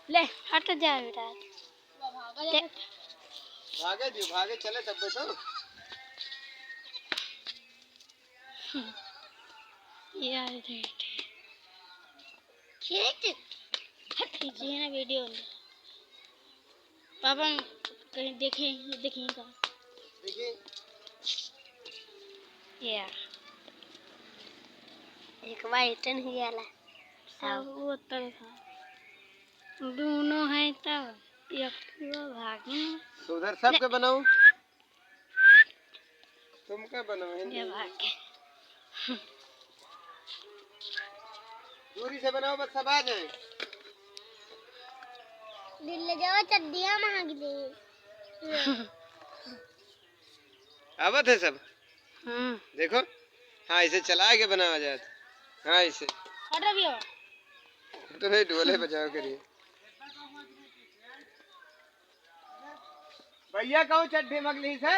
ले हट जा बेटा भागे चले तब तो यार खींचिए ना वीडियो पापा कहीं देखें का यार एक वाइट नहीं गया सब वो तर था दोनों है तब एक भागे तो उधर सब के बनाऊं तुम क्या बनाओ ये भागे दूरी से बनाओ बस सब आ जाए दिल ले जाओ चड्डियां मांग दे आवत है सब देखो हाँ इसे चला के बनाया जाए हाँ इसे हटा भी तो नहीं ढोले बजाओ करिए भैया कहूँ चड्ढी मगली से